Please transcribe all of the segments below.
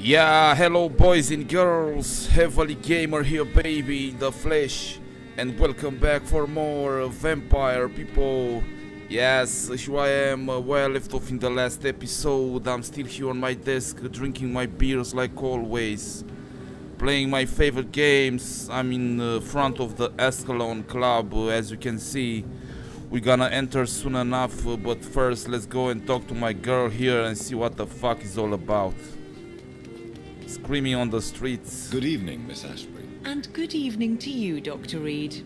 Yeah, hello boys and girls, HeavilyGamer here baby, in the flesh, and welcome back for more Vampyr people. Yes, here I am, where I left off in the last episode. I'm still here on my desk, drinking my beers like always, playing my favorite games. I'm in front of the Escalon Club, as you can see. We're gonna enter soon enough, but first let's go and talk to my girl here and see what the fuck is all about. Screaming on the streets. Good evening, Miss Ashbury. And good evening to you, Dr. Reed.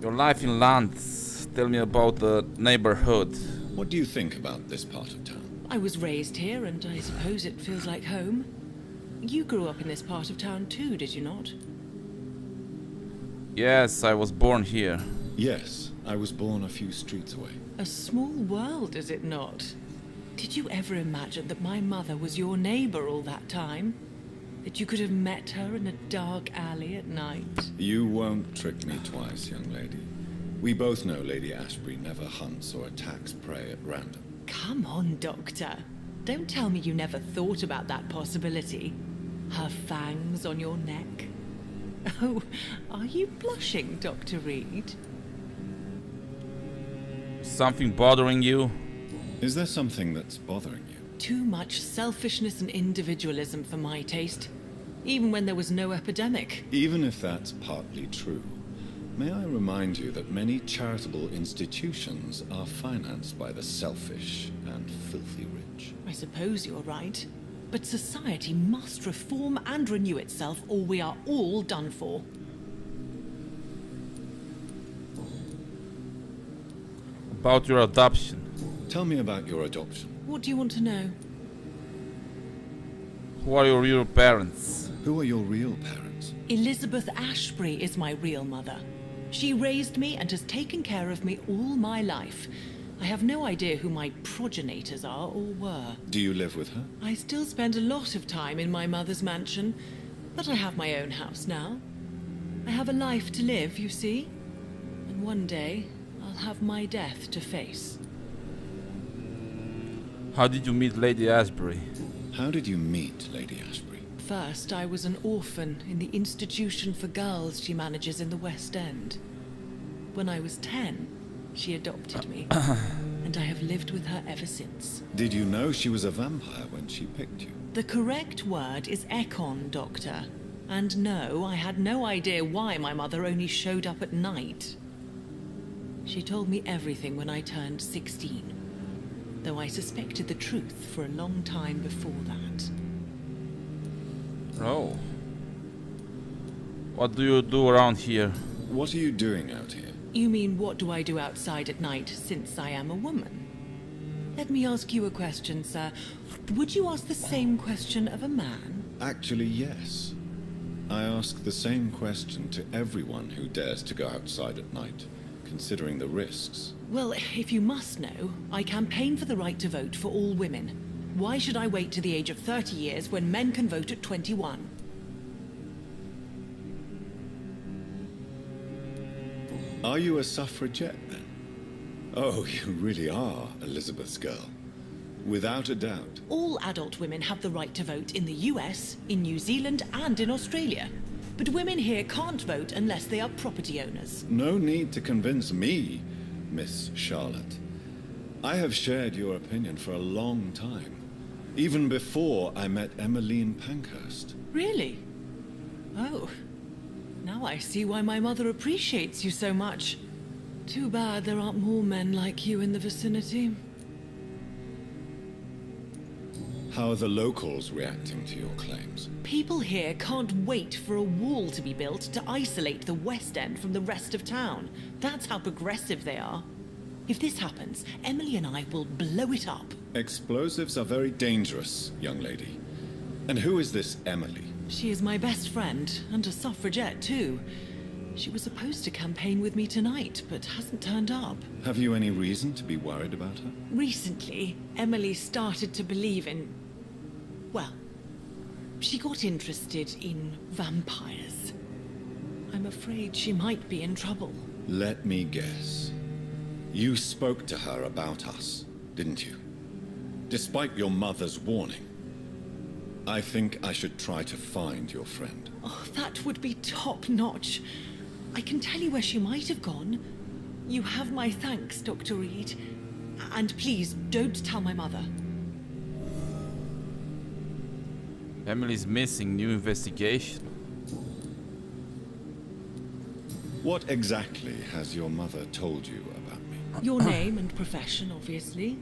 Your life in Lantz. Tell me about the neighborhood. What do you think about this part of town? I was raised here, and I suppose it feels like home. You grew up in this part of town too, did you not? Yes, I was born here. Yes, I was born a few streets away. A small world, is it not? Did you ever imagine that my mother was your neighbor all that time? That you could have met her in a dark alley at night? You won't trick me twice, young lady. We both know Lady Ashbury never hunts or attacks prey at random. Come on, Doctor. Don't tell me you never thought about that possibility. Her fangs on your neck. Oh, are you blushing, Dr. Reed? Something bothering you? Is there something that's bothering you? Too much selfishness and individualism for my taste. Even when there was no epidemic. Even if that's partly true, may I remind you that many charitable institutions are financed by the selfish and filthy rich. I suppose you're right. But society must reform and renew itself, or we are all done for. About your adoption. Tell me about your adoption. What do you want to know? Who are your real parents? Who are your real parents? Elizabeth Ashbury is my real mother. She raised me and has taken care of me all my life. I have no idea who my progenitors are or were. Do you live with her? I still spend a lot of time in my mother's mansion, but I have my own house now. I have a life to live, you see. And one day, I'll have my death to face. How did you meet Lady Ashbury? How did you meet Lady Ashbury? First, I was an orphan in the institution for girls she manages in the West End. When I was 10, she adopted me, and I have lived with her ever since. Did you know she was a vampire when she picked you? The correct word is Ekon, Doctor. And no, I had no idea why my mother only showed up at night. She told me everything when I turned 16. Though I suspected the truth for a long time before that. Oh. What do you do around here? What are you doing out here? You mean, what do I do outside at night, since I am a woman? Let me ask you a question, sir. Would you ask the same question of a man? Actually, yes. I ask the same question to everyone who dares to go outside at night, considering the risks. Well, if you must know, I campaign for the right to vote for all women. Why should I wait to the age of 30 years when men can vote at 21? Are you a suffragette, then? Oh, you really are Elizabeth's girl. Without a doubt. All adult women have the right to vote in the US, in New Zealand, and in Australia. But women here can't vote unless they are property owners. No need to convince me, Miss Charlotte. I have shared your opinion for a long time. Even before I met Emmeline Pankhurst. Really? Oh. Now I see why my mother appreciates you so much. Too bad there aren't more men like you in the vicinity. How are the locals reacting to your claims? People here can't wait for a wall to be built to isolate the West End from the rest of town. That's how progressive they are. If this happens, Emily and I will blow it up. Explosives are very dangerous, young lady. And who is this Emily? She is my best friend, and a suffragette too. She was supposed to campaign with me tonight, but hasn't turned up. Have you any reason to be worried about her? Recently, Emily started to believe in... well, she got interested in vampires. I'm afraid she might be in trouble. Let me guess. You spoke to her about us, didn't you? Despite your mother's warning. I think I should try to find your friend. Oh, that would be top-notch. I can tell you where she might have gone. You have my thanks, Dr. Reed. And please, don't tell my mother. Emily's missing. New investigation. What exactly has your mother told you about me? Your name and profession, obviously.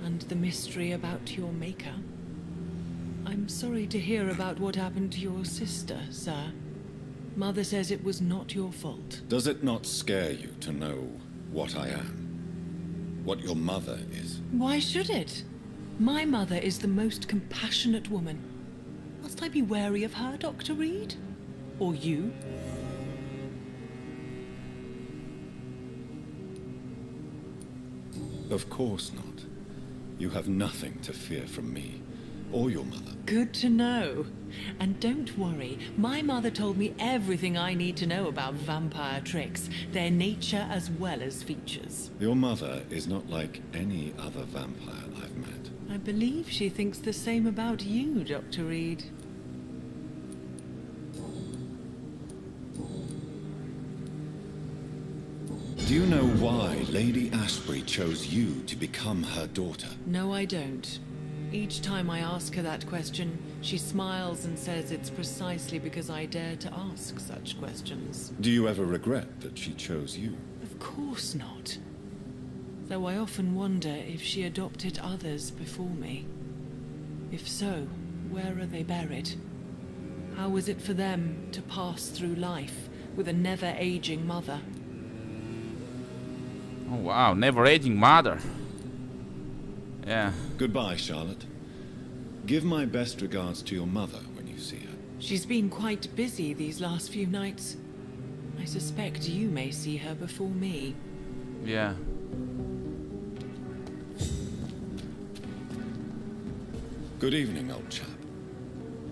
And the mystery about your maker. I'm sorry to hear about what happened to your sister, sir. Mother says it was not your fault. Does it not scare you to know what I am? What your mother is? Why should it? My mother is the most compassionate woman. Must I be wary of her, Dr. Reed? Or you? Of course not. You have nothing to fear from me, or your mother. Good to know. And don't worry, my mother told me everything I need to know about vampire tricks, their nature as well as features. Your mother is not like any other vampire I've met. I believe she thinks the same about you, Dr. Reed. Do you know why Lady Ashbury chose you to become her daughter? No, I don't. Each time I ask her that question, she smiles and says it's precisely because I dare to ask such questions. Do you ever regret that she chose you? Of course not. Though I often wonder if she adopted others before me. If so, where are they buried? How was it for them to pass through life with a never-aging mother? Oh wow, never-aging mother. Yeah. Goodbye, Charlotte. Give my best regards to your mother when you see her. She's been quite busy these last few nights. I suspect you may see her before me. Yeah. Good evening, old chap.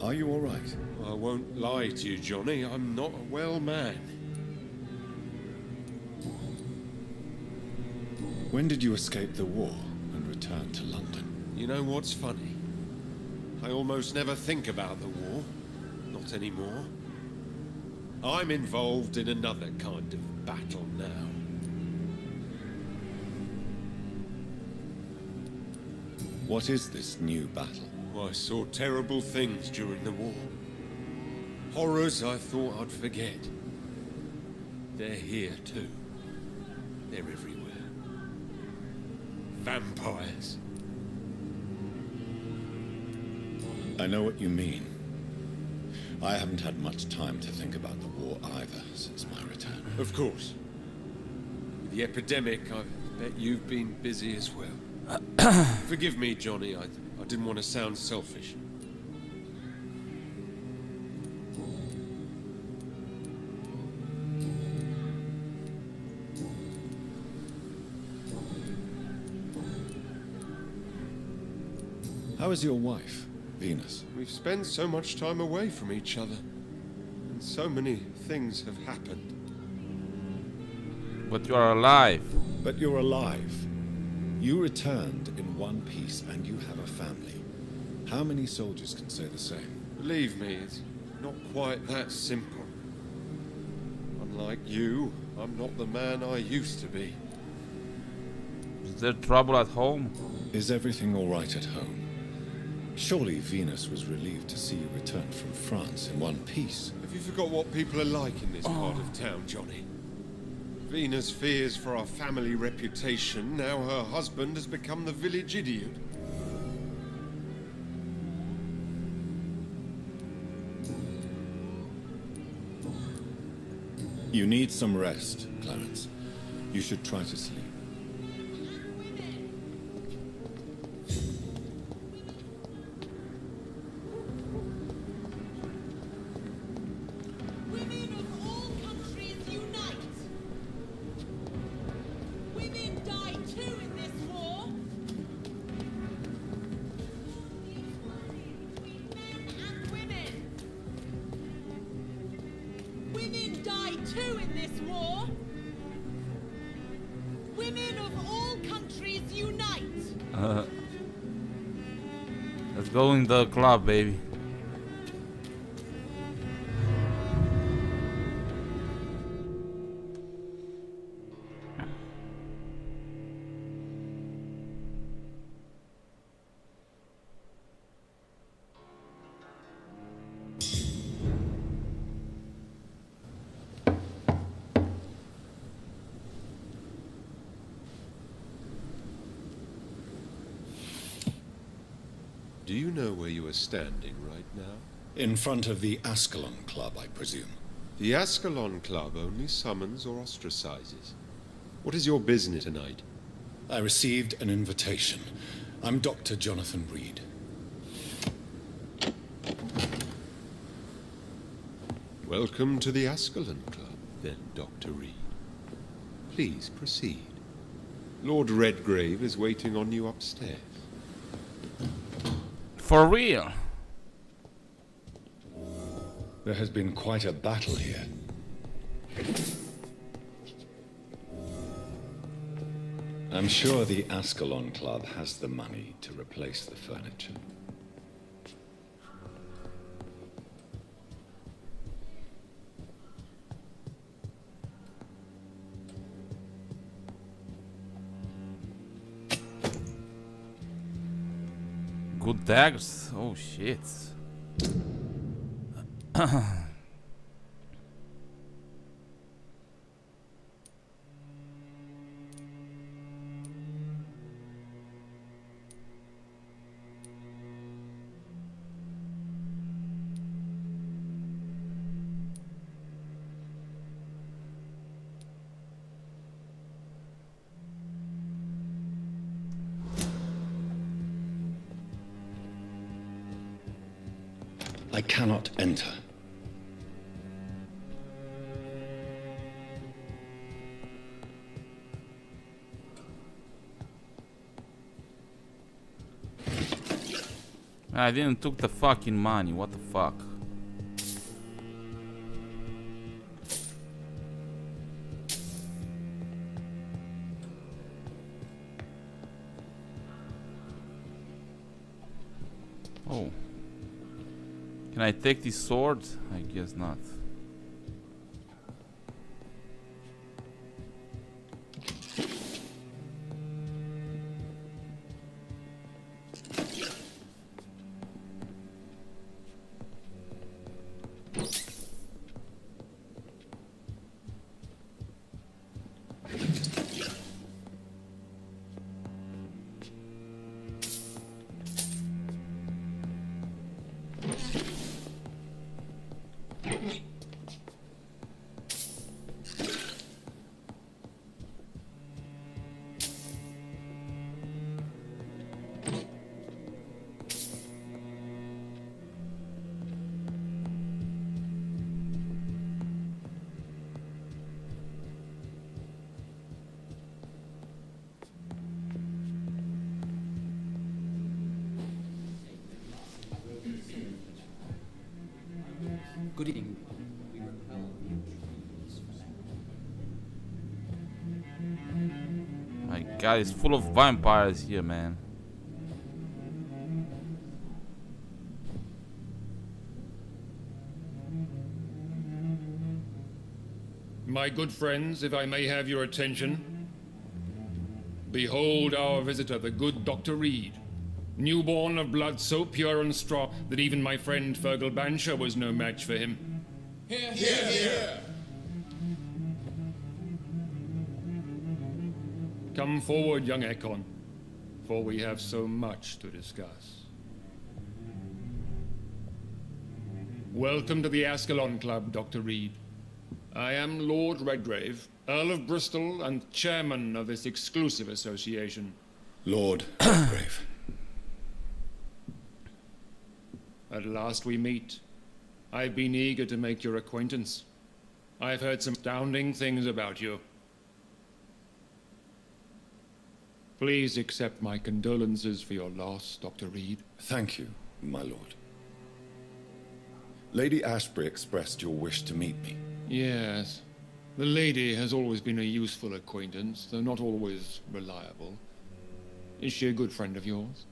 Are you all right? I won't lie to you, Johnny. I'm not a well man. When did you escape the war and return to London? You know what's funny? I almost never think about the war. Not anymore. I'm involved in another kind of battle now. What is this new battle? I saw terrible things during the war. Horrors I thought I'd forget. They're here too. They're everywhere. Vampires. I know what you mean. I haven't had much time to think about the war either since my return. Of course. With the epidemic, I bet you've been busy as well. Forgive me, Johnny. I didn't want to sound selfish. How is your wife, Venus? We've spent so much time away from each other, and so many things have happened. But you are alive. But you're alive. You returned in one piece and you have a family. How many soldiers can say the same? Believe me, it's not quite that simple. Unlike you, I'm not the man I used to be. Is there trouble at home? Is everything all right at home? Surely Venus was relieved to see you return from France in one piece. Have you forgot what people are like in this part of town, Johnny? Venus fears for our family reputation. Now her husband has become the village idiot. You need some rest, Clarence. You should try to sleep. Women of all countries unite! Women die too in this war! Between men and women! Women die too in this war! Women of all countries unite! Let's go in the club, baby. Do you know where you are standing right now? In front of the Ascalon Club, I presume. The Ascalon Club only summons or ostracizes. What is your business tonight? I received an invitation. I'm Dr. Jonathan Reed. Welcome to the Ascalon Club, then, Dr. Reed. Please proceed. Lord Redgrave is waiting on you upstairs. For real? There has been quite a battle here. I'm sure the Ascalon Club has the money to replace the furniture. Good daggers. Oh shit. I cannot enter. I didn't took the fucking money. What the fuck? Oh. Can I take this sword? I guess not. Good evening. My god, it's full of vampires here, man. My good friends, if I may have your attention. Behold our visitor, the good Dr. Reed. Newborn of blood so pure and strong that even my friend Fergal Bansher was no match for him. Here, here. Come forward, young Ekon, for we have so much to discuss. Welcome to the Ascalon Club, Dr. Reed. I am Lord Redgrave, Earl of Bristol and chairman of this exclusive association. Lord Redgrave. At last we meet. I've been eager to make your acquaintance. I've heard some astounding things about you. Please accept my condolences for your loss, Dr. Reed. Thank you, my lord. Lady Ashbury expressed your wish to meet me. Yes. The lady has always been a useful acquaintance, though not always reliable. Is she a good friend of yours?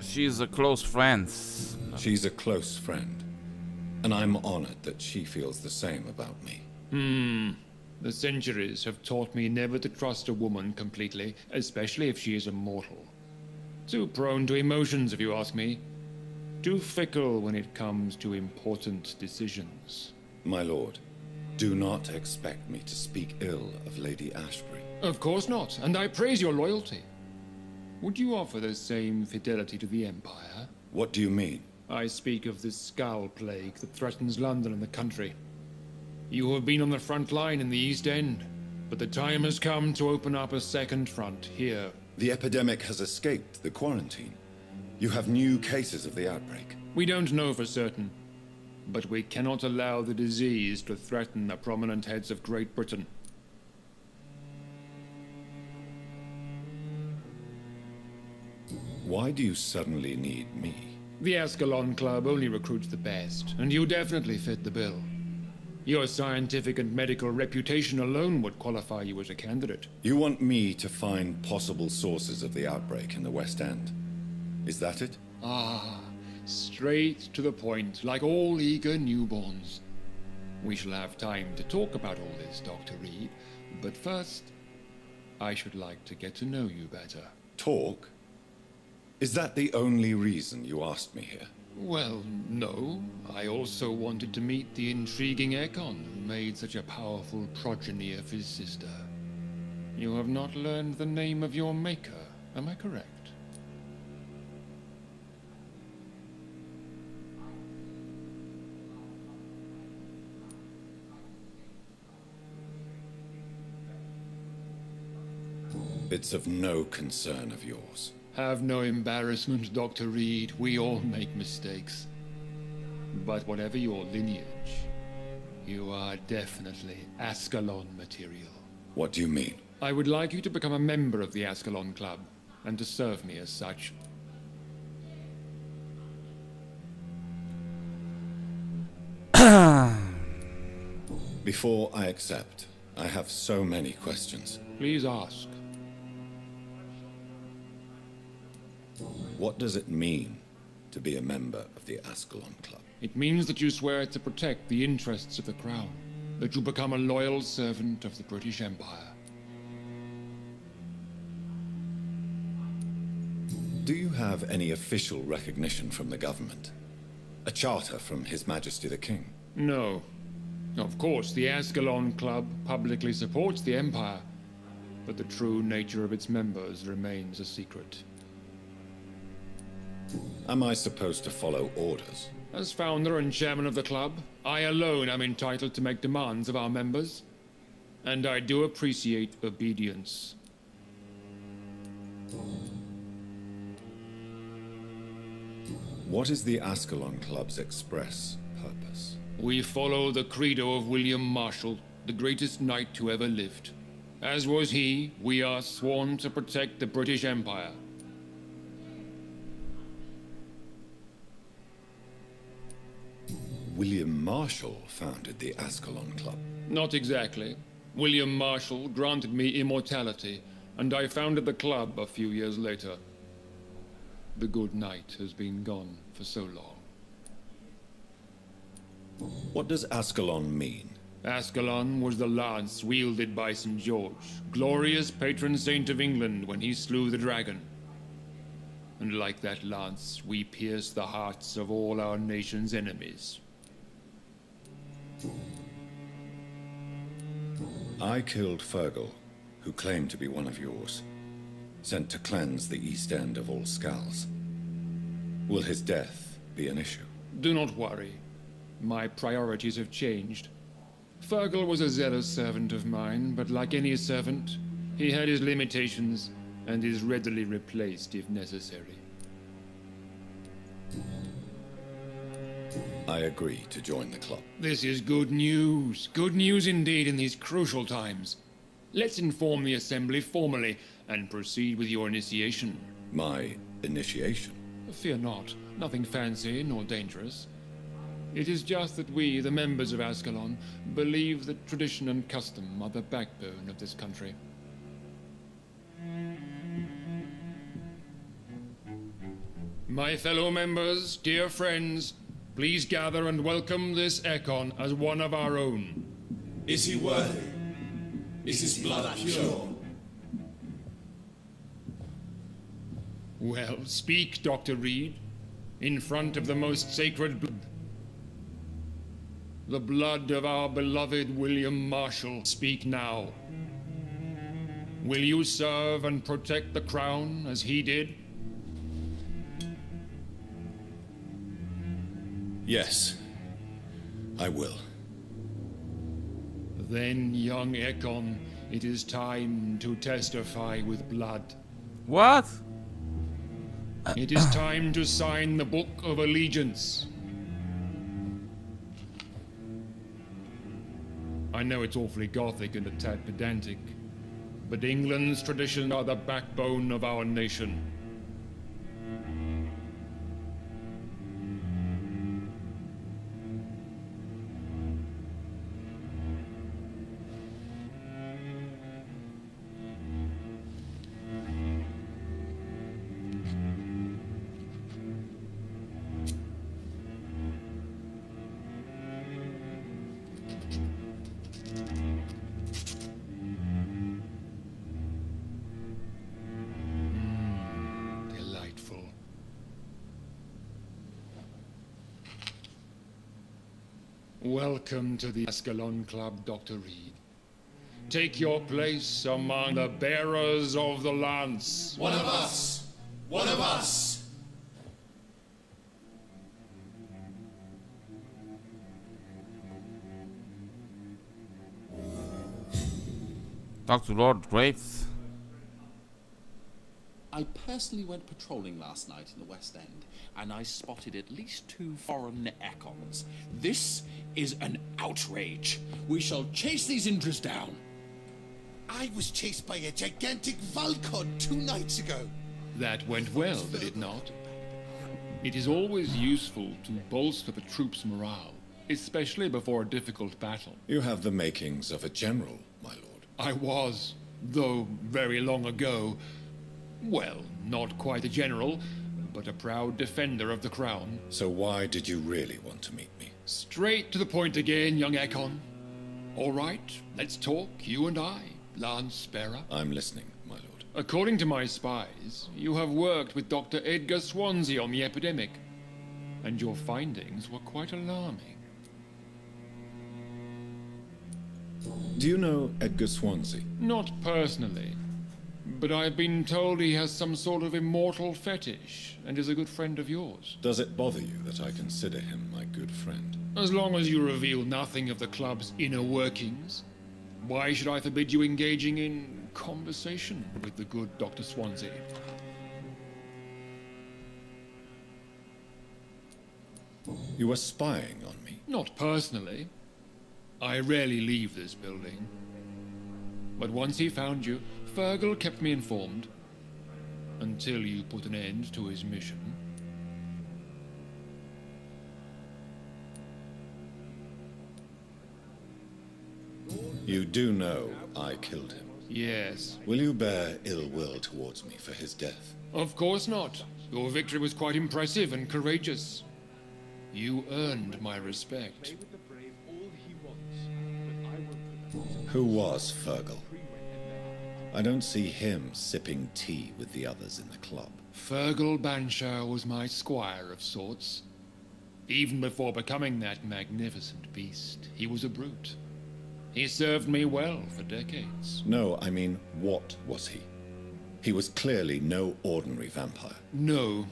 She's a close friend. She's a close friend, and I'm honored that she feels the same about me. The centuries have taught me never to trust a woman completely, especially if she is a mortal. Too prone to emotions, if you ask me. Too fickle when it comes to important decisions. My lord, Do not expect me to speak ill of Lady Ashbury. Of course not, and I praise your loyalty. Would you offer the same fidelity to the Empire? What do you mean? I speak of the Skull Plague that threatens London and the country. You have been on the front line in the East End, but the time has come to open up a second front here. The epidemic has escaped the quarantine. You have new cases of the outbreak. We don't know for certain, but we cannot allow the disease to threaten the prominent heads of Great Britain. Why do you suddenly need me? The Ascalon Club only recruits the best, and you definitely fit the bill. Your scientific and medical reputation alone would qualify you as a candidate. You want me to find possible sources of the outbreak in the West End. Is that it? Ah, straight to the point, like all eager newborns. We shall have time to talk about all this, Dr. Reed, but first, I should like to get to know you better. Talk? Is that the only reason you asked me here? Well, no. I also wanted to meet the intriguing Ekon, who made such a powerful progeny of his sister. You have not learned the name of your maker, am I correct? It's of no concern of yours. Have no embarrassment, Dr. Reed. We all make mistakes. But whatever your lineage, you are definitely Ascalon material. What do you mean? I would like you to become a member of the Ascalon Club, and to serve me as such. Before I accept, I have so many questions. Please ask. What does it mean to be a member of the Ascalon Club? It means that you swear to protect the interests of the Crown, that you become a loyal servant of the British Empire. Do you have any official recognition from the government? A charter from His Majesty the King? No. Of course, the Ascalon Club publicly supports the Empire, but the true nature of its members remains a secret. Am I supposed to follow orders? As founder and chairman of the club, I alone am entitled to make demands of our members, and I do appreciate obedience. What is the Ascalon Club's express purpose? We follow the credo of William Marshall, the greatest knight who ever lived. As was he, we are sworn to protect the British Empire. William Marshall founded the Ascalon Club. Not exactly. William Marshall granted me immortality, and I founded the club a few years later. The good knight has been gone for so long. What does Ascalon mean? Ascalon was the lance wielded by St. George, glorious patron saint of England when he slew the dragon. And like that lance, we pierce the hearts of all our nation's enemies. I killed Fergal, who claimed to be one of yours, sent to cleanse the East End of all skulls. Will his death be an issue? Do not worry. My priorities have changed. Fergal was a zealous servant of mine, but like any servant, he had his limitations and is readily replaced if necessary. I agree to join the club. This is good news. Good news indeed in these crucial times. Let's inform the Assembly formally and proceed with your initiation. My initiation? Fear not. Nothing fancy nor dangerous. It is just that we, the members of Ascalon, believe that tradition and custom are the backbone of this country. My fellow members, dear friends, please gather and welcome this Ekon as one of our own. Is he worthy? Is his blood pure? Well, speak, Dr. Reed, in front of the most sacred blood. the blood of our beloved William Marshall, speak now. Will you serve and protect the crown as he did? Yes, I will. Then, young Ekon, it is time to testify with blood. What? It is time to sign the Book of Allegiance. I know it's awfully gothic and a tad pedantic, but England's traditions are the backbone of our nation. Delightful. Welcome to the Ascalon Club, Dr. Reed. Take your place among the bearers of the lance. One of us! One of us! Talk to Lord Graves. I personally went patrolling last night in the West End, and I spotted at least 2 foreign Ekons. This is an outrage. We shall chase these Indras down. I was chased by a gigantic Valkod 2 nights ago. That went well, did it not? It is always useful to bolster the troops' morale, especially before a difficult battle. You have the makings of a general, my lord. I was, though very long ago, well, not quite a general, but a proud defender of the crown. So why did you really want to meet me? Straight to the point again, young Ekon. All right, let's talk, you and I, Lance Bearer. I'm listening, my lord. According to my spies, you have worked with Dr. Edgar Swansea on the epidemic, and your findings were quite alarming. Do you know Edgar Swansea? Not personally, but I've been told he has some sort of immortal fetish and is a good friend of yours. Does it bother you that I consider him my good friend? As long as you reveal nothing of the club's inner workings, why should I forbid you engaging in conversation with the good Dr. Swansea? You were spying on me. Not personally. I rarely leave this building. But once he found you, Fergal kept me informed. Until you put an end to his mission. You do know I killed him. Yes. Will you bear ill will towards me for his death? Of course not. Your victory was quite impressive and courageous. You earned my respect. Who was Fergal? I don't see him sipping tea with the others in the club. Fergal Banshire was my squire of sorts. Even before becoming that magnificent beast, he was a brute. He served me well for decades. No, I mean, what was he? He was clearly no ordinary vampire. No,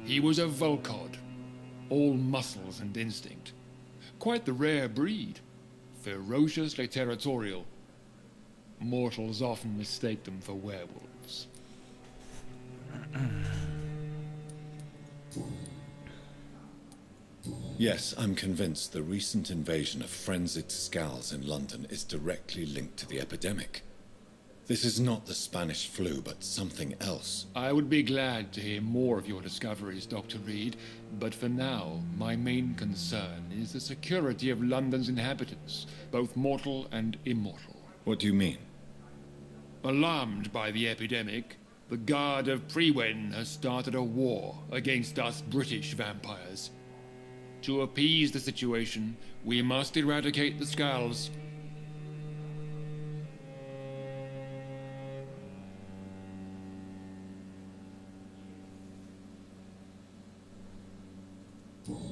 he was a Volcod. All muscles and instinct. Quite the rare breed. Ferociously territorial. Mortals often mistake them for werewolves. Yes, I'm convinced the recent invasion of frenzied Scals in London is directly linked to the epidemic. This is not the Spanish flu, but something else. I would be glad to hear more of your discoveries, Dr. Reed, but for now, my main concern is the security of London's inhabitants, both mortal and immortal. What do you mean? Alarmed by the epidemic, the Guard of Prewen has started a war against us British vampires. To appease the situation, we must eradicate the Scals.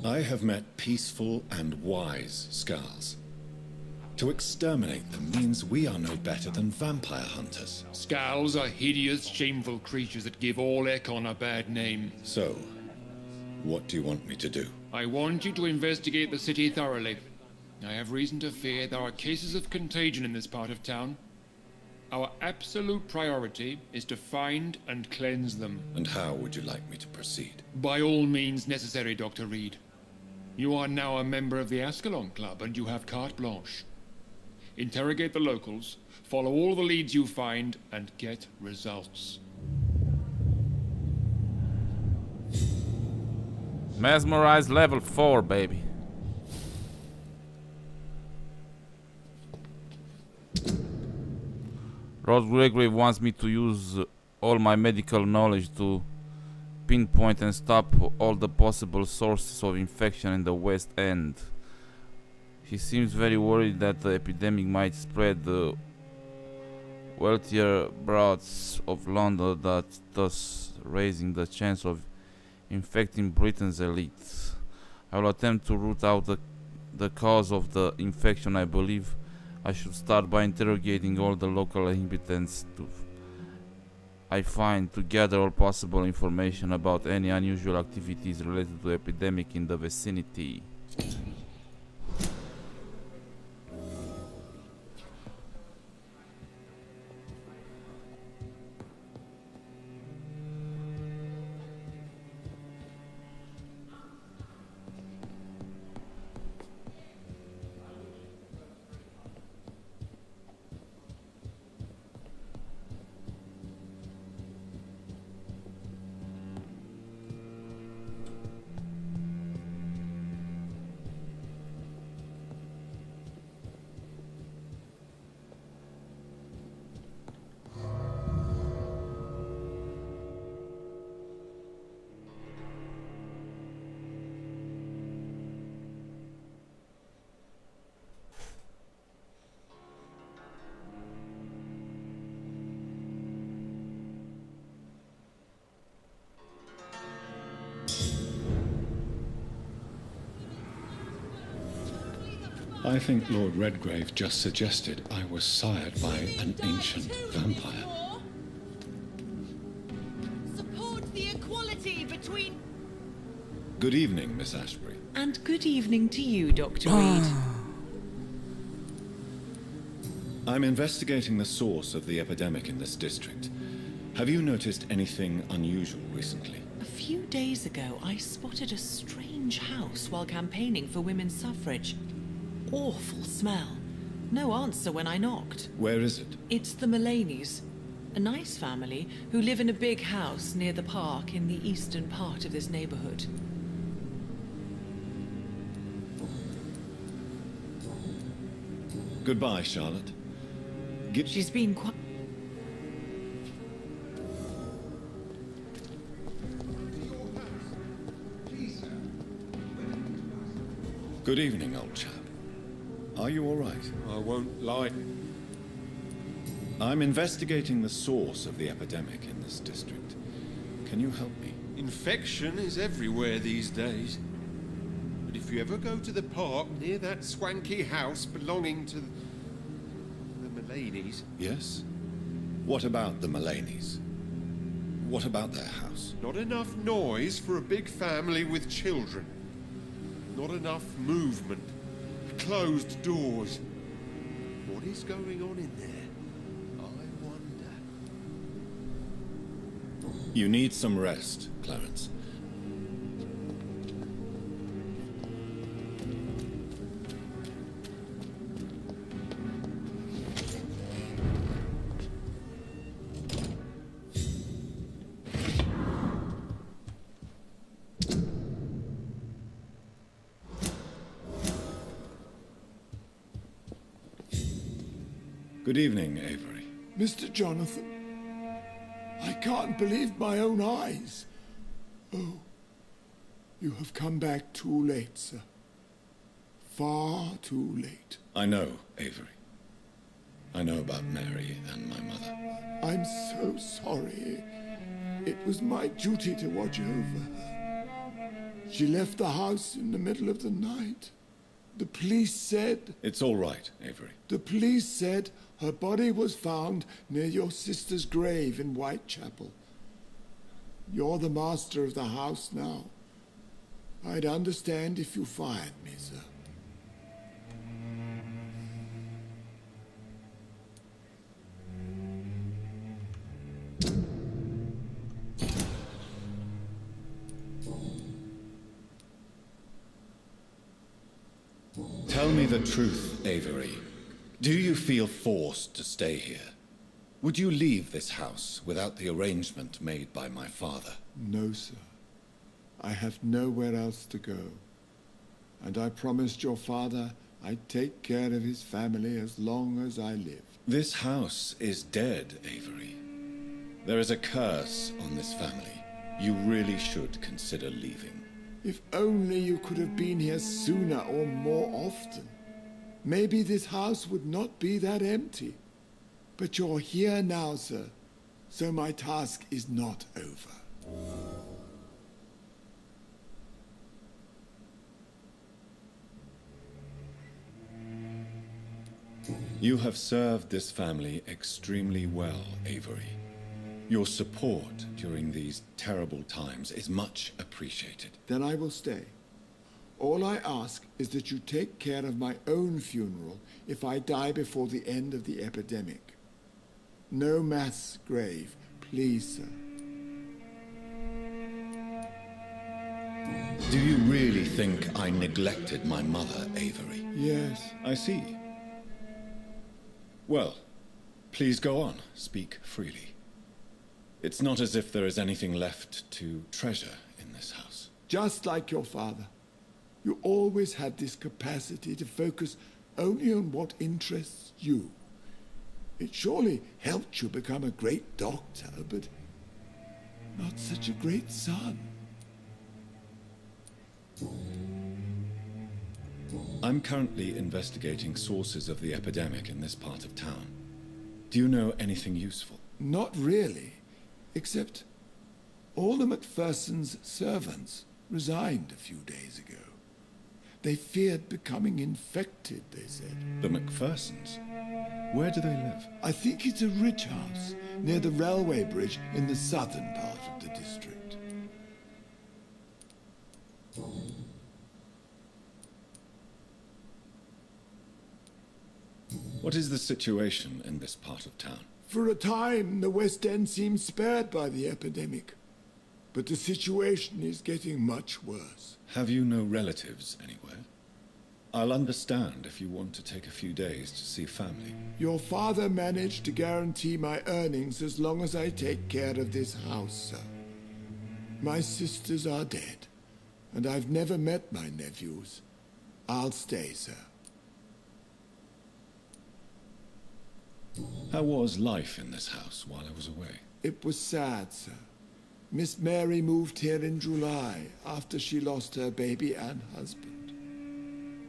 I have met peaceful and wise Skulls. To exterminate them means we are no better than vampire hunters. Skulls are hideous, shameful creatures that give all Ekon a bad name. So, what do you want me to do? I want you to investigate the city thoroughly. I have reason to fear there are cases of contagion in this part of town. Our absolute priority is to find and cleanse them. And how would you like me to proceed? By all means necessary, Dr. Reed. You are now a member of the Ascalon Club, and you have carte blanche. Interrogate the locals, follow all the leads you find, and get results. Mesmerize level 4, baby. Lord Gregory wants me to use all my medical knowledge to pinpoint and stop all the possible sources of infection in the West End. He seems very worried that the epidemic might spread the wealthier broads of London, thus raising the chance of infecting Britain's elite. I will attempt to root out the cause of the infection. I believe I should start by interrogating all the local inhabitants I find to gather all possible information about any unusual activities related to the epidemic in the vicinity. I think Lord Redgrave just suggested I was sired by an ancient vampire. Support the equality between... Good evening, Miss Ashbury. And good evening to you, Dr. Reed. I'm investigating the source of the epidemic in this district. Have you noticed anything unusual recently? A few days ago, I spotted a strange house while campaigning for women's suffrage. Awful smell. No answer when I knocked. Where is it? It's the Mullaneys, a nice family who live in a big house near the park in the eastern part of this neighborhood. Goodbye, Charlotte. She's been quite... Good evening, old chap. Are you all right? I won't lie. I'm investigating the source of the epidemic in this district. Can you help me? Infection is everywhere these days. But if you ever go to the park near that swanky house belonging to the Mullaneys... Yes? What about the Mullaneys? What about their house? Not enough noise for a big family with children. Not enough movement. Closed doors. What is going on in there? I wonder. You need some rest, Clarence. Good evening, Avery. Mr. Jonathan, I can't believe my own eyes. Oh, you have come back too late, sir. Far too late. I know, Avery. I know about Mary and my mother. I'm so sorry. It was my duty to watch over her. She left the house in the middle of the night. The police said... It's all right, Avery. The police said her body was found near your sister's grave in Whitechapel. You're the master of the house now. I'd understand if you fired me, sir. Tell me the truth, Avery. Do you feel forced to stay here? Would you leave this house without the arrangement made by my father? No, sir. I have nowhere else to go. And I promised your father I'd take care of his family as long as I live. This house is dead, Avery. There is a curse on this family. You really should consider leaving. If only you could have been here sooner or more often. Maybe this house would not be that empty. But you're here now, sir, so my task is not over. You have served this family extremely well, Avery. Your support during these terrible times is much appreciated. Then I will stay. All I ask is that you take care of my own funeral if I die before the end of the epidemic. No mass grave, please, sir. Do you really think I neglected my mother, Avery? Yes. I see. Well, please go on. Speak freely. It's not as if there is anything left to treasure in this house. Just like your father. You always had this capacity to focus only on what interests you. It surely helped you become a great doctor, but not such a great son. I'm currently investigating sources of the epidemic in this part of town. Do you know anything useful? Not really, except all the Macpherson's servants resigned a few days ago. They feared becoming infected, they said. The Macphersons? Where do they live? I think it's a rich house near the railway bridge in the southern part of the district. What is the situation in this part of town? For a time, the West End seemed spared by the epidemic. But the situation is getting much worse. Have you no relatives anywhere? I'll understand if you want to take a few days to see family. Your father managed to guarantee my earnings as long as I take care of this house, sir. My sisters are dead, and I've never met my nephews. I'll stay, sir. How was life in this house while I was away? It was sad, sir. Miss Mary moved here in July after she lost her baby and husband.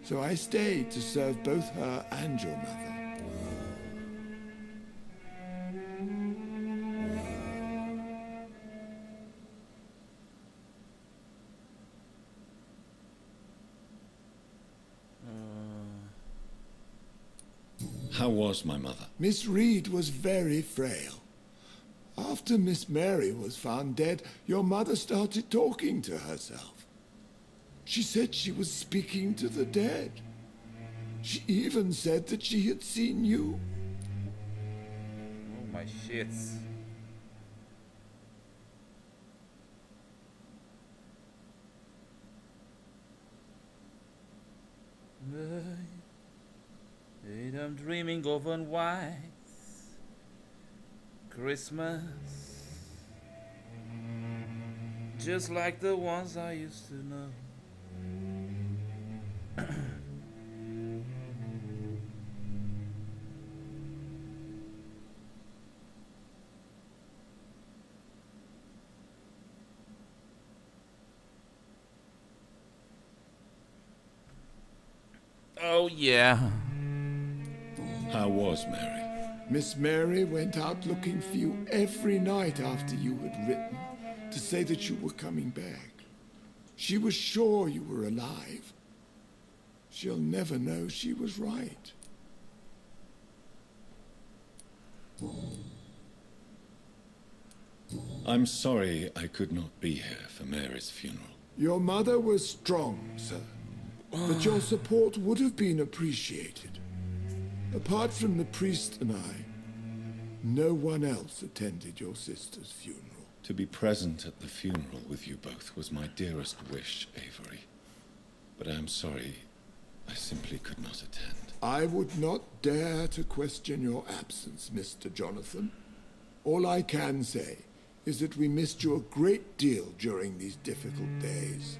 So I stayed to serve both her and your mother. How was my mother? Miss Reed was very frail. After Miss Mary was found dead, your mother started talking to herself. She said she was speaking to the dead. She even said that she had seen you. Oh my shits. I'm dreaming of a white Christmas, just like the ones I used to know. Oh yeah. How was Mary? Miss Mary went out looking for you every night after you had written to say that you were coming back. She was sure you were alive. She'll never know she was right. I'm sorry I could not be here for Mary's funeral. Your mother was strong, sir. But your support would have been appreciated. Apart from the priest and I, no one else attended your sister's funeral. To be present at the funeral with you both was my dearest wish, Avery. But I am sorry, I simply could not attend. I would not dare to question your absence, Mr. Jonathan. All I can say is that we missed you a great deal during these difficult days.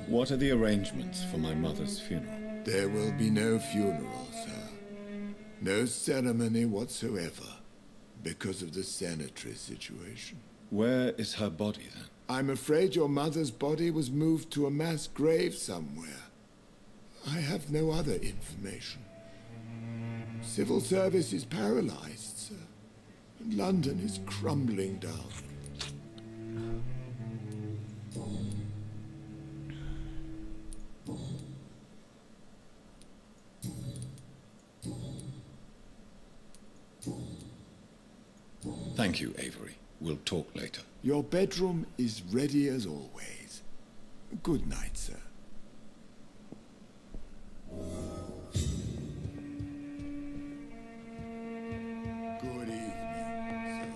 What are the arrangements for my mother's funeral? There will be no funeral, sir. No ceremony whatsoever, because of the sanitary situation. Where is her body, then? I'm afraid your mother's body was moved to a mass grave somewhere. I have no other information. Civil service is paralyzed, sir, and London is crumbling down. Thank you, Avery. We'll talk later. Your bedroom is ready as always. Good night, sir. Good evening, sir.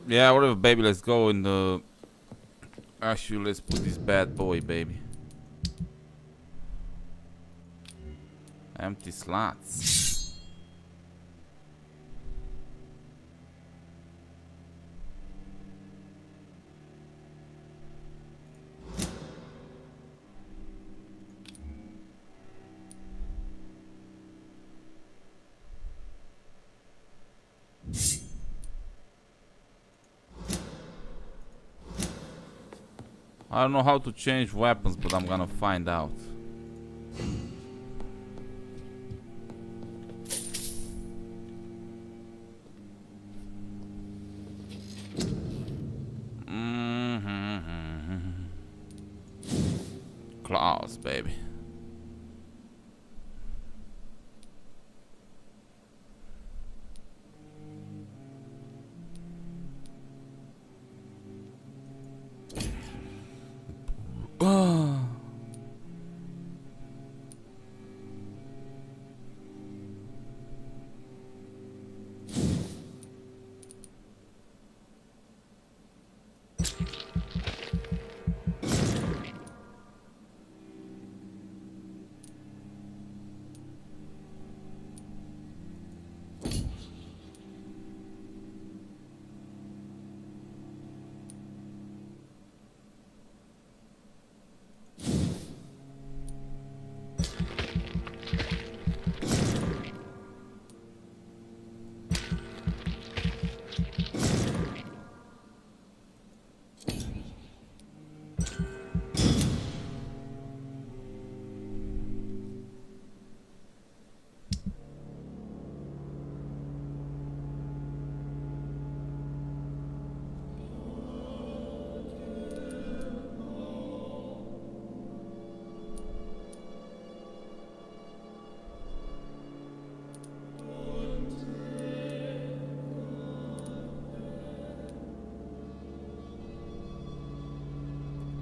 Yeah, whatever, baby. Let's go in the. Actually, let's put this bad boy, baby. Empty slots. I don't know how to change weapons, but I'm gonna find out. Claws, baby.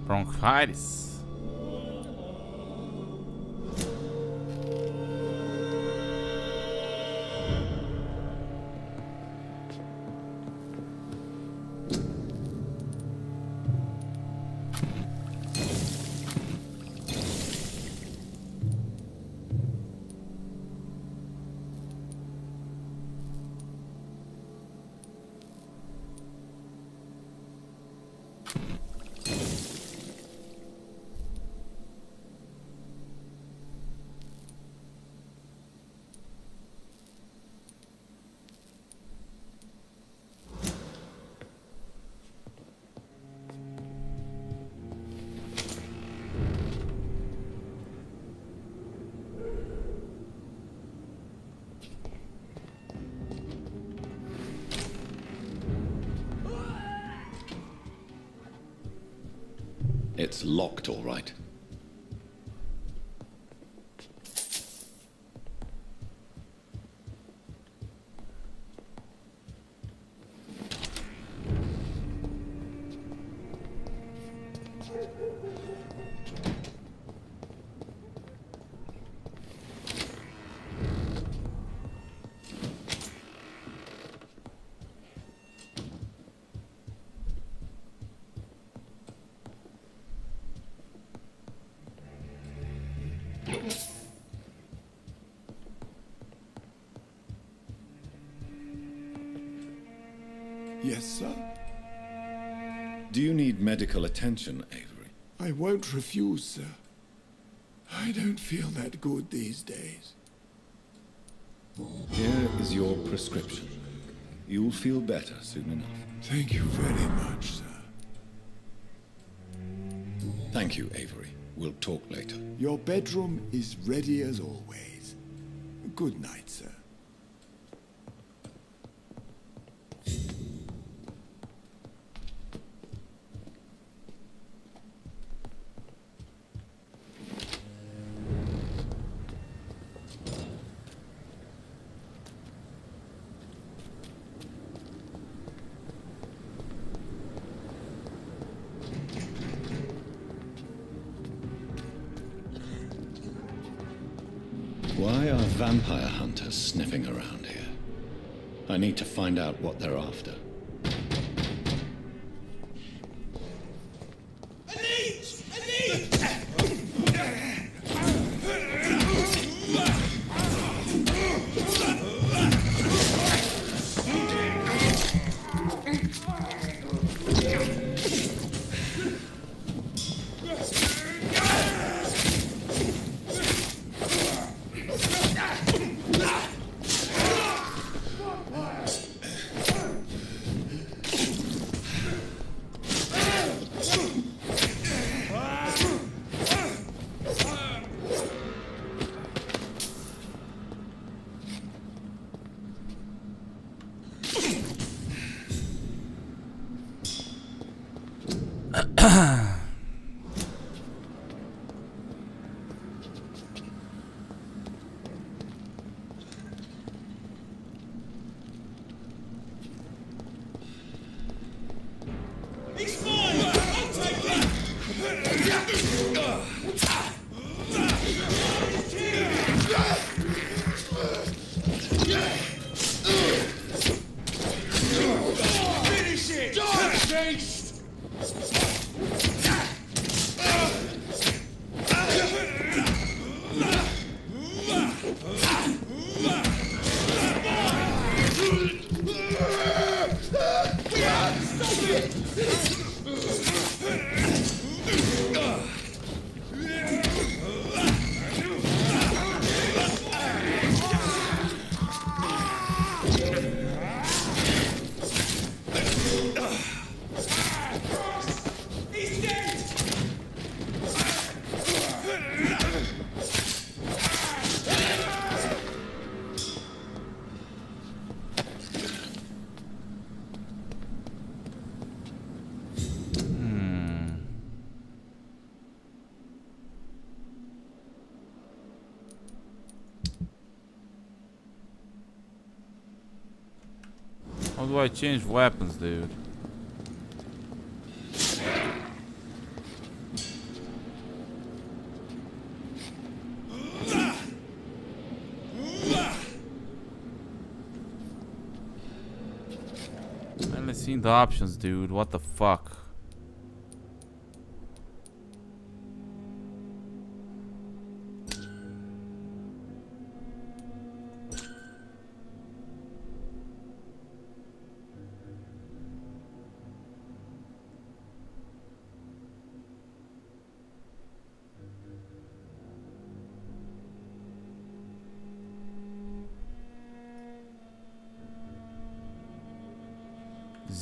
Bronchitis. It's locked, all right. Yes, sir. Do you need medical attention, Avery? I won't refuse, sir. I don't feel that good these days. Here is your prescription. You'll feel better soon enough. Thank you very much, sir. Thank you, Avery. We'll talk later. Your bedroom is ready as always. Good night, sir. Why are vampire hunters sniffing around here? I need to find out what they're after. How do I change weapons, dude? I only seen the options, dude. What the fuck?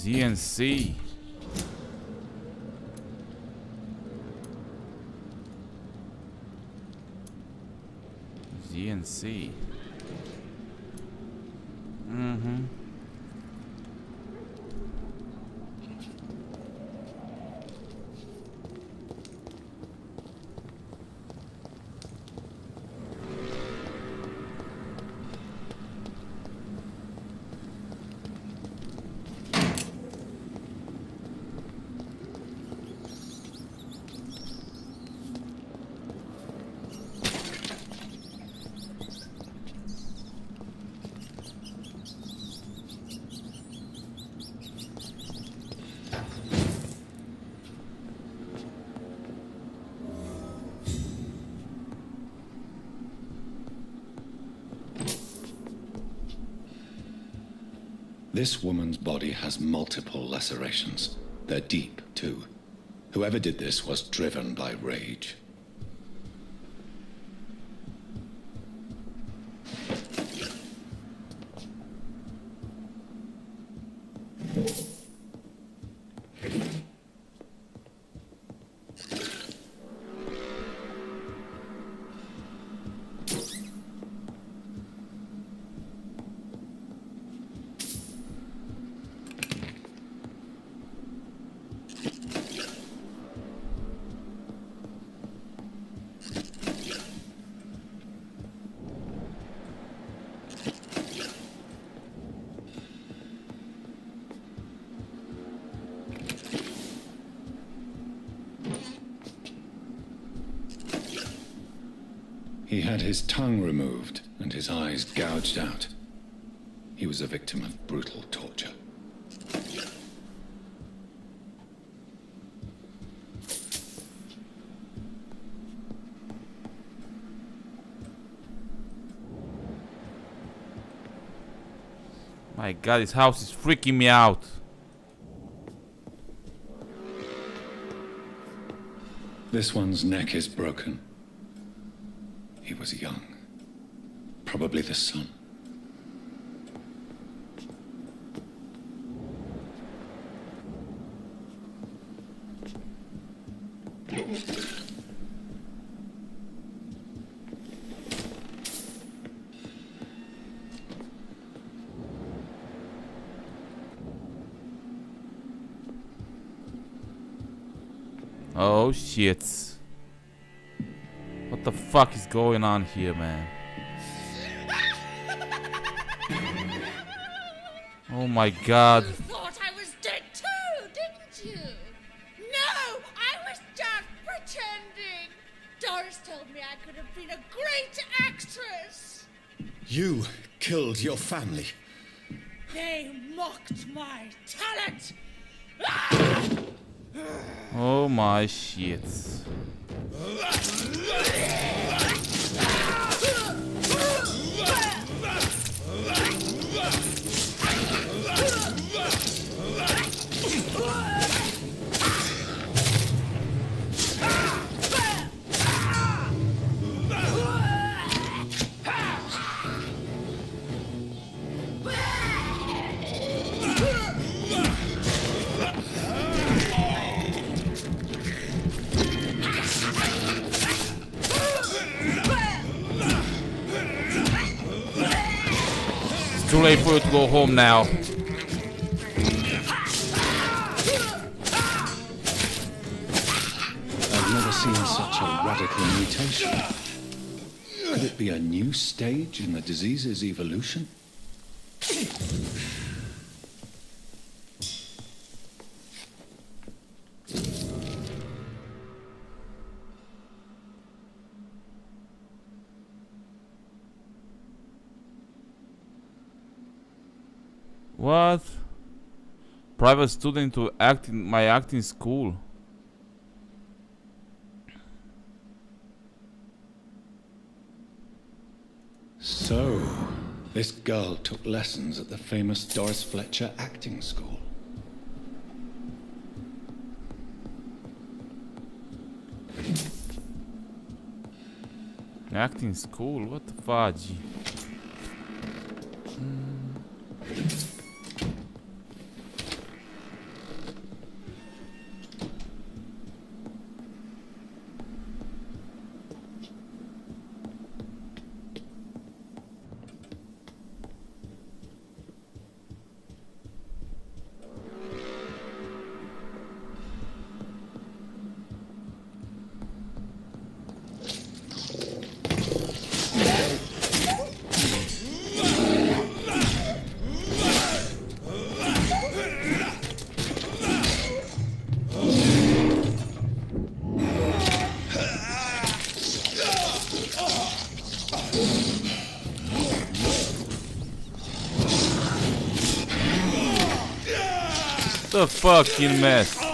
ZNC. ZNC. This woman's body has multiple lacerations. They're deep, too. Whoever did this was driven by rage. He had his tongue removed and his eyes gouged out. He was a victim of brutal torture. My god, this house is freaking me out. This one's neck is broken. He was young. Probably the son. Oh shit. What the fuck is going on here, man? Oh my god. You thought I was dead too, didn't you? No, I was just pretending. Doris told me I could have been a great actress. You killed your family. They mocked my talent. Oh my shit. Too late for you to go home now. I've never seen such a radical mutation. Could it be a new stage in the disease's evolution? What? Private student to act in my acting school. So, this girl took lessons at the famous Doris Fletcher acting school. Acting school? What the fudge? The fucking mess.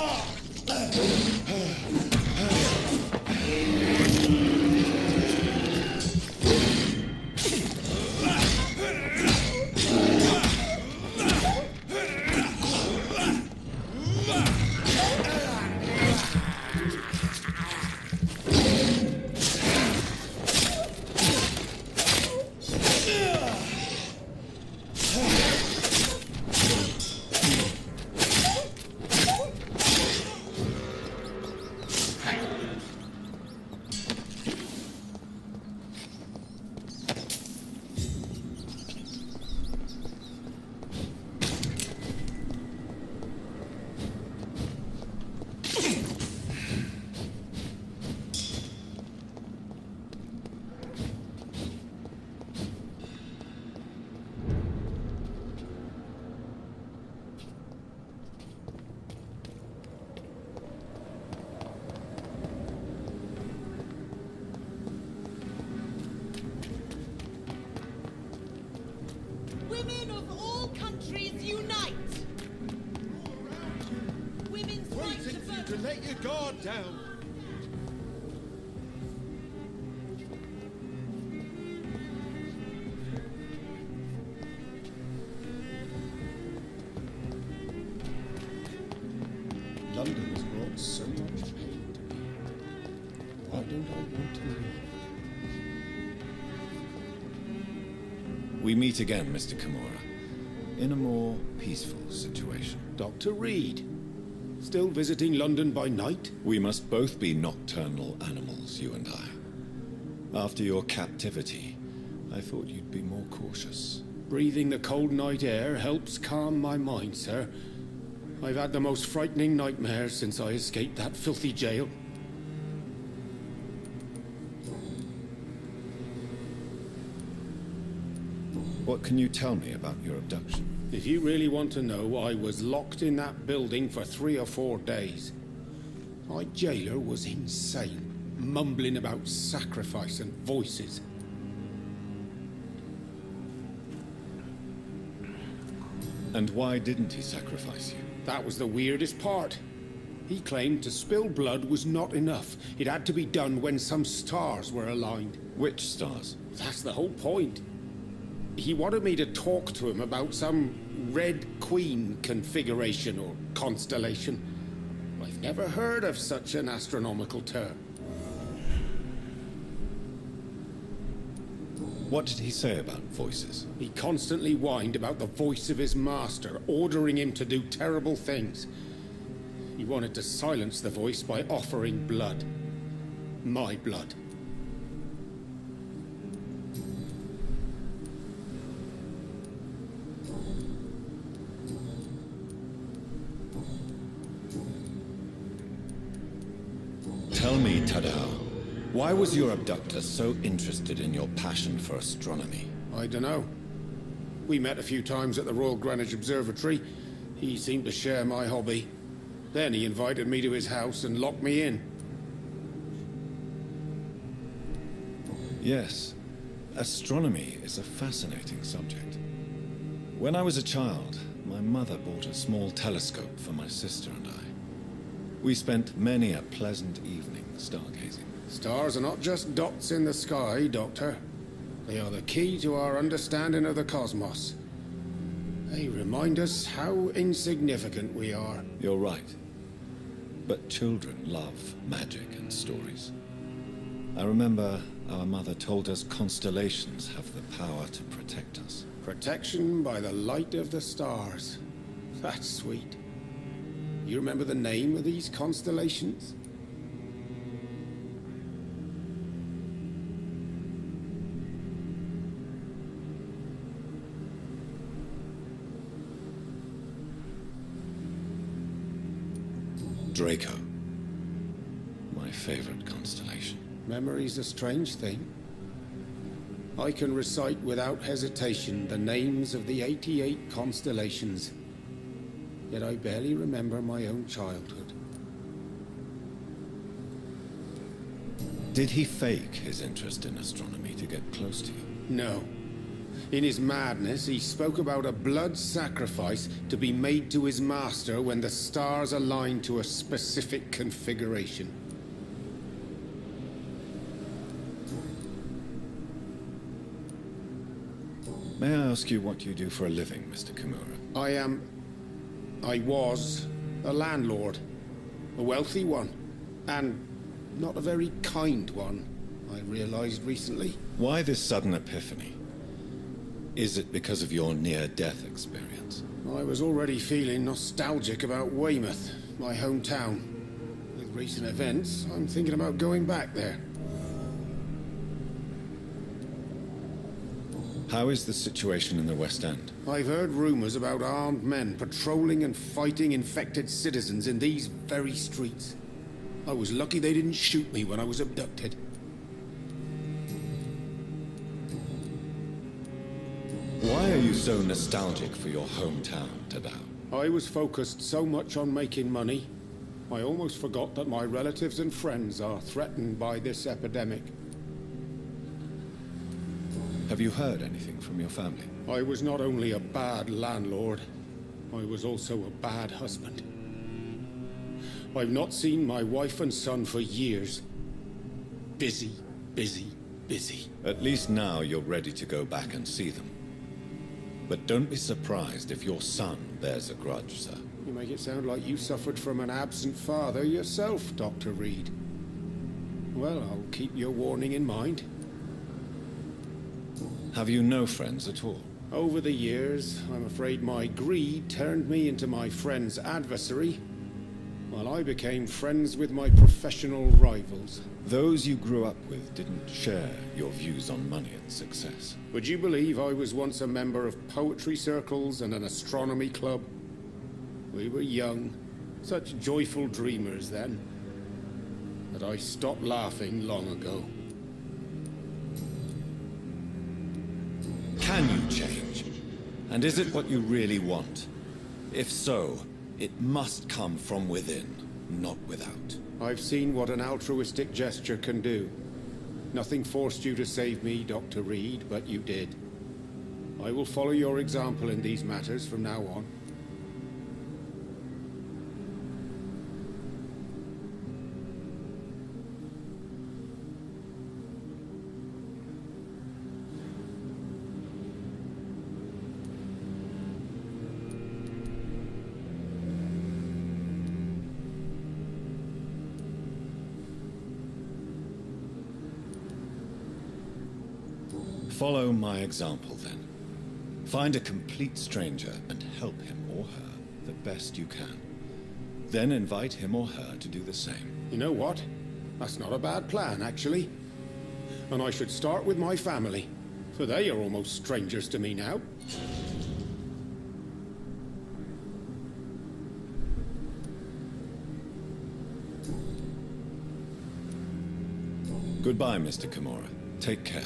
Women of all countries unite! Women's right to Waiting for you vote! to let your guard down. London has brought so much pain to me. Why don't I want to leave? We meet again, Mr. Kimura, in a more peaceful situation. Dr. Reed, still visiting London by night? We must both be nocturnal animals, you and I. After your captivity, I thought you'd be more cautious. Breathing the cold night air helps calm my mind, sir. I've had the most frightening nightmares since I escaped that filthy jail. What can you tell me about your abduction? If you really want to know, I was locked in that building for 3 or 4 days. My jailer was insane, mumbling about sacrifice and voices. And why didn't he sacrifice you? That was the weirdest part. He claimed to spill blood was not enough. It had to be done when some stars were aligned. Which stars? That's the whole point. He wanted me to talk to him about some Red Queen configuration or constellation. I've never heard of such an astronomical term. What did he say about voices? He constantly whined about the voice of his master, ordering him to do terrible things. He wanted to silence the voice by offering blood. My blood. Tell me, Tadao, why was your abductor so interested in your passion for astronomy? I don't know. We met a few times at the Royal Greenwich Observatory. He seemed to share my hobby. Then he invited me to his house and locked me in. Yes, astronomy is a fascinating subject. When I was a child, my mother bought a small telescope for my sister and I. We spent many a pleasant evening stargazing. Stars are not just dots in the sky, Doctor. They are the key to our understanding of the cosmos. They remind us how insignificant we are. You're right. But children love magic and stories. I remember our mother told us constellations have the power to protect us. Protection by the light of the stars. That's sweet. You remember the name of these constellations? Draco. My favorite constellation. Memory's a strange thing. I can recite without hesitation the names of the 88 constellations. Yet I barely remember my own childhood. Did he fake his interest in astronomy to get close to you? No. In his madness, he spoke about a blood sacrifice to be made to his master when the stars aligned to a specific configuration. May I ask you what you do for a living, Mr. Kimura? I was a landlord. A wealthy one. And not a very kind one, I realized recently. Why this sudden epiphany? Is it because of your near-death experience? I was already feeling nostalgic about Weymouth, my hometown. With recent events, I'm thinking about going back there. How is the situation in the West End? I've heard rumors about armed men patrolling and fighting infected citizens in these very streets. I was lucky they didn't shoot me when I was abducted. Why are you so nostalgic for your hometown, Tadao? I was focused so much on making money, I almost forgot that my relatives and friends are threatened by this epidemic. Have you heard anything from your family? I was not only a bad landlord, I was also a bad husband. I've not seen my wife and son for years. Busy, busy, busy. At least now you're ready to go back and see them. But don't be surprised if your son bears a grudge, sir. You make it sound like you suffered from an absent father yourself, Dr. Reed. Well, I'll keep your warning in mind. Have you no friends at all? Over the years, I'm afraid my greed turned me into my friend's adversary, while I became friends with my professional rivals. Those you grew up with didn't share your views on money and success. Would you believe I was once a member of poetry circles and an astronomy club? We were young, such joyful dreamers then. But I stopped laughing long ago. Can you change? And is it what you really want? If so, it must come from within, not without. I've seen what an altruistic gesture can do. Nothing forced you to save me, Dr. Reed, but you did. I will follow your example in these matters from now on. Follow my example, then. Find a complete stranger and help him or her the best you can. Then invite him or her to do the same. You know what? That's not a bad plan, actually. And I should start with my family, for they are almost strangers to me now. Goodbye, Mr. Kimura. Take care.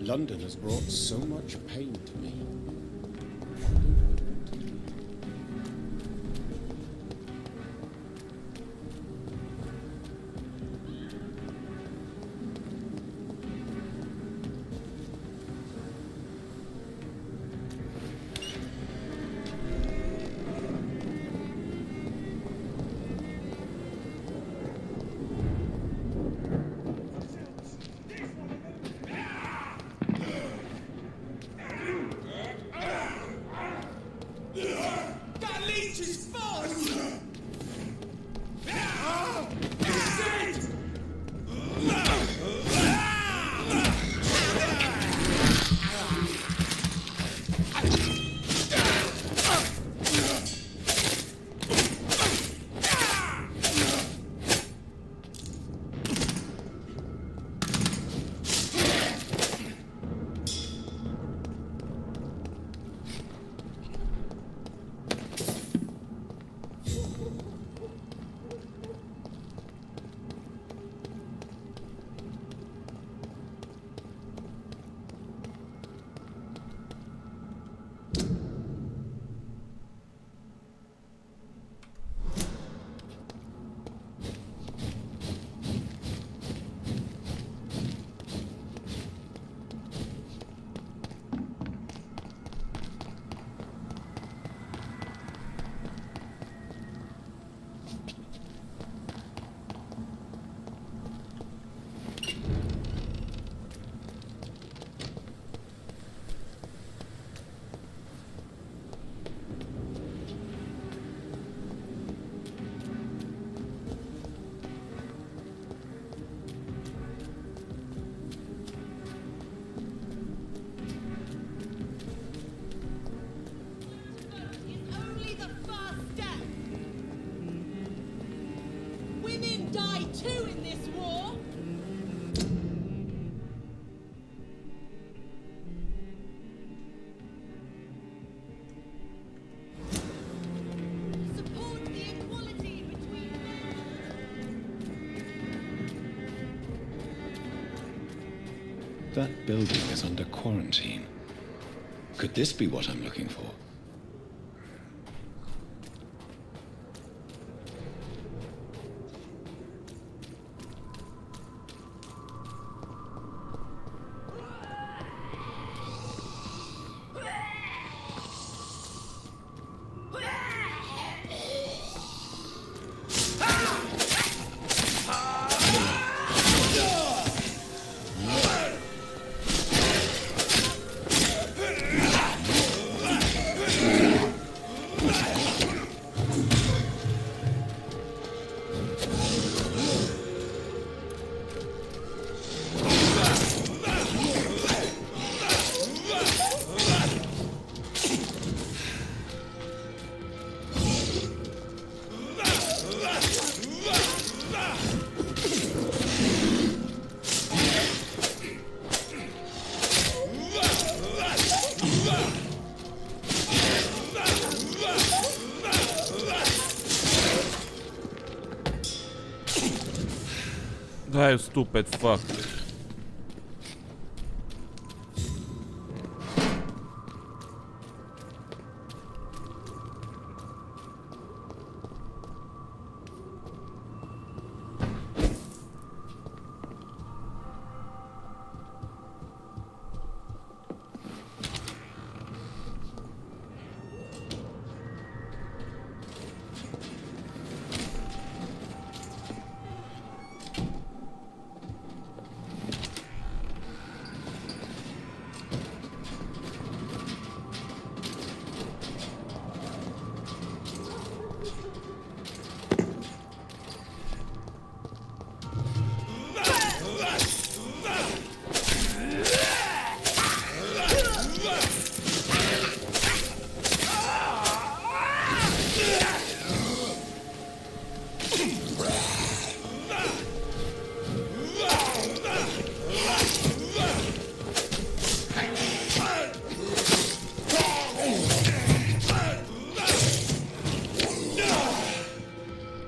London has brought so much pain to me. Two in this war. Support the equality between men. That building is under quarantine. Could this be what I'm looking for? you stupid fuck.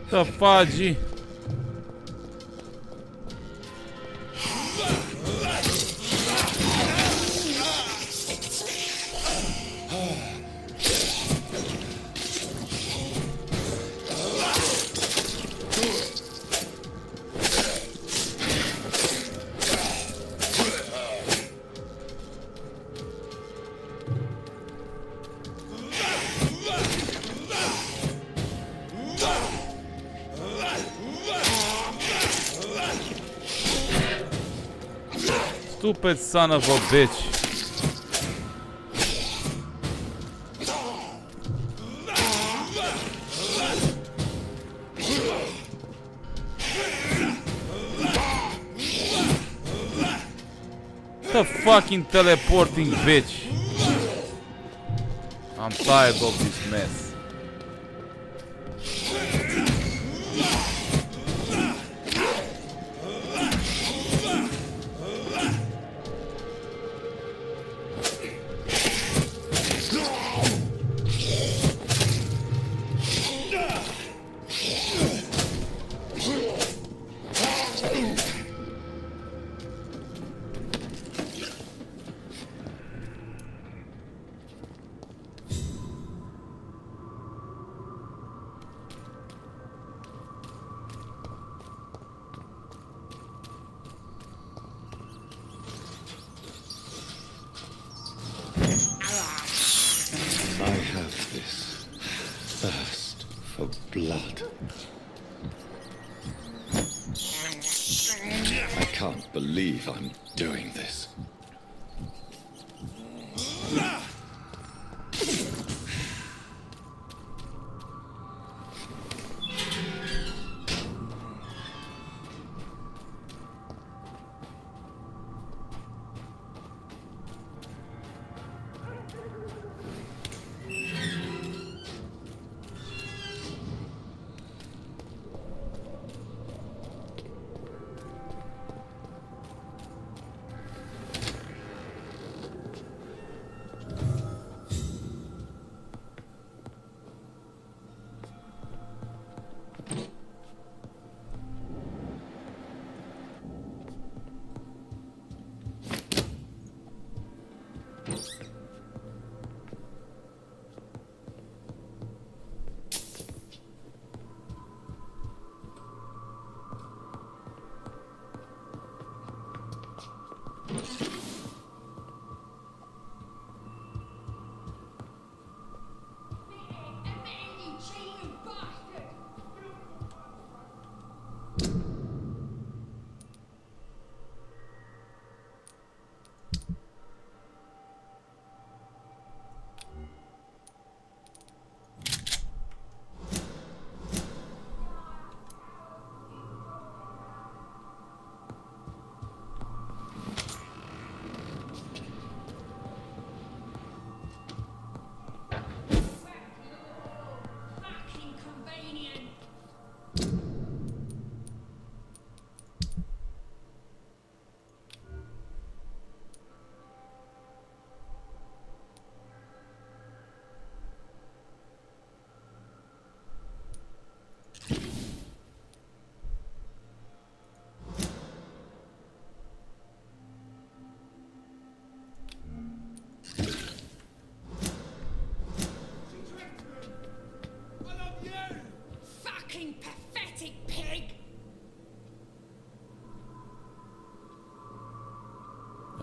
The fudgy. Stupid son of a bitch. The fucking teleporting bitch. I'm tired of this mess. For blood. I can't believe I'm doing this.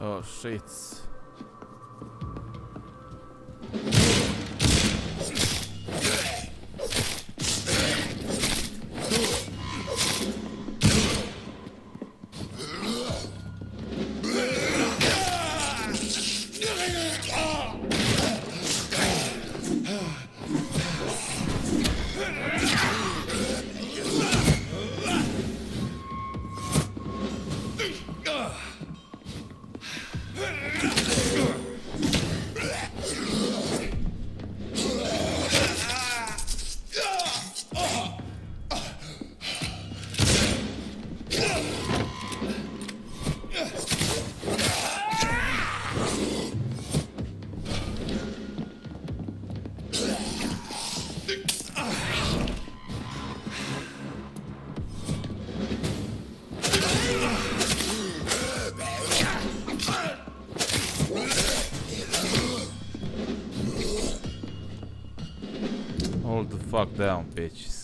Oh shit. Hold the fuck down, bitches.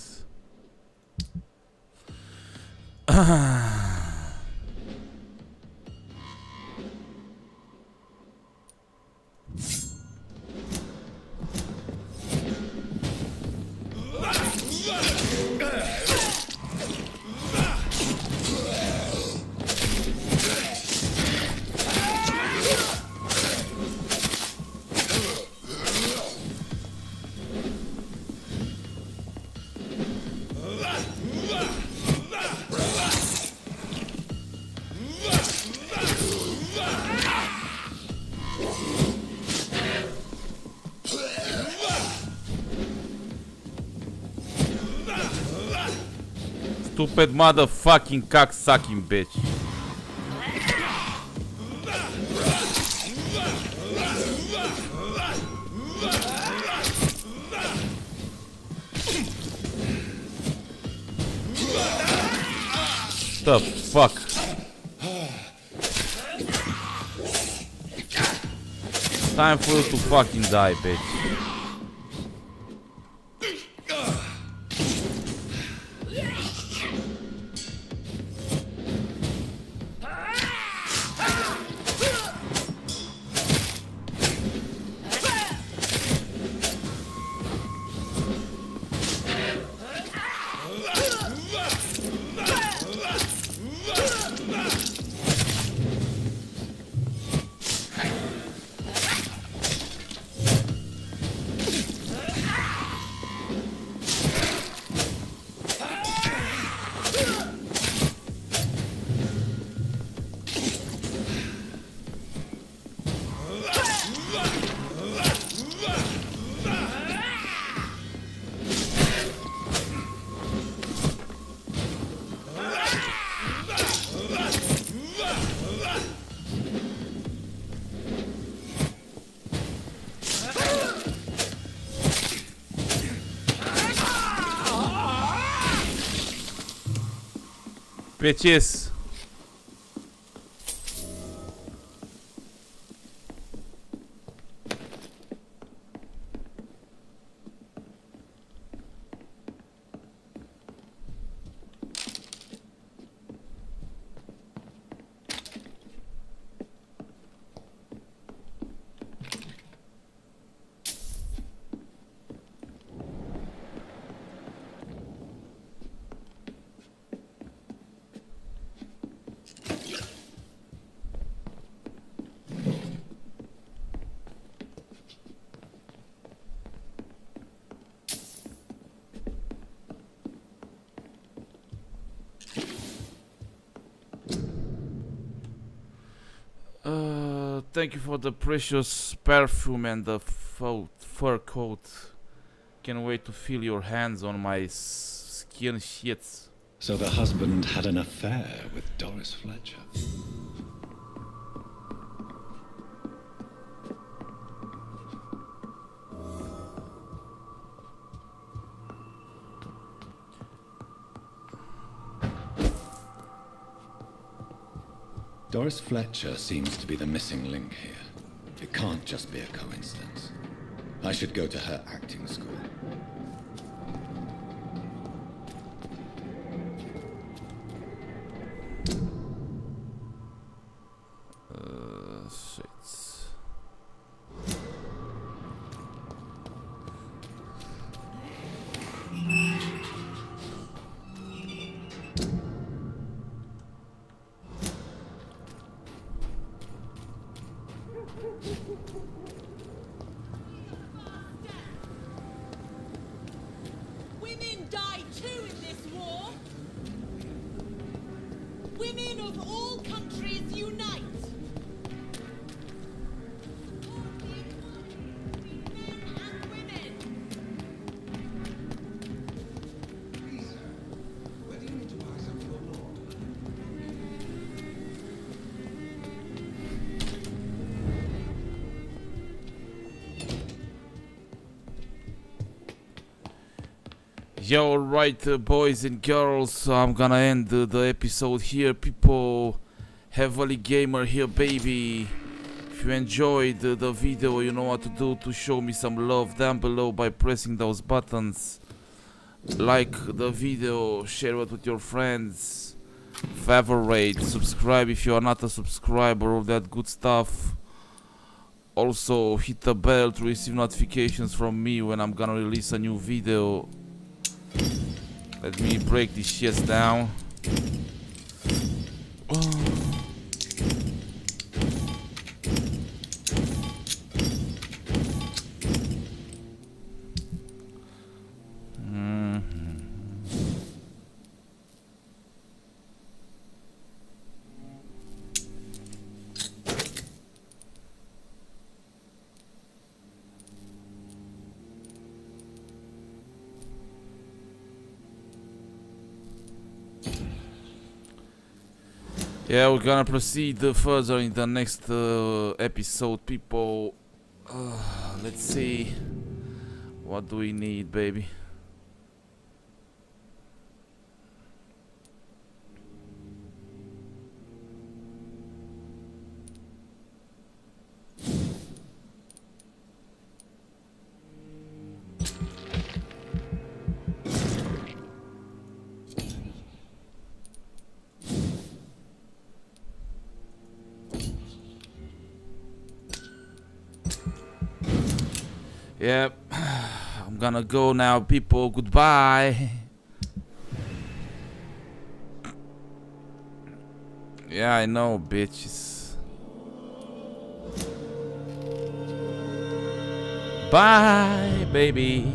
Stupid motherfucking cocksucking bitch. The fuck? Time for you to fucking die, bitch. Bitches. Thank you for the precious perfume and the fur coat. Can't wait to feel your hands on my skin shits. So the husband had an affair with Doris Fletcher. Doris Fletcher seems to be the missing link here. It can't just be a coincidence. I should go to her acting school. Yo, right, boys and girls, so I'm gonna end the episode here, people. HeavilyGamer here, baby. If you enjoyed the video, you know what to do to show me some love down below by pressing those buttons. Like the video, share it with your friends, favorite, subscribe if you are not a subscriber, all that good stuff. Also, hit the bell to receive notifications from me when I'm gonna release a new video. Let me break these shits down. Yeah, we're gonna proceed further in the next episode, people. Let's see. What do we need, baby? Yep, I'm gonna go now, people. Goodbye. Yeah, I know, bitches. Bye, baby.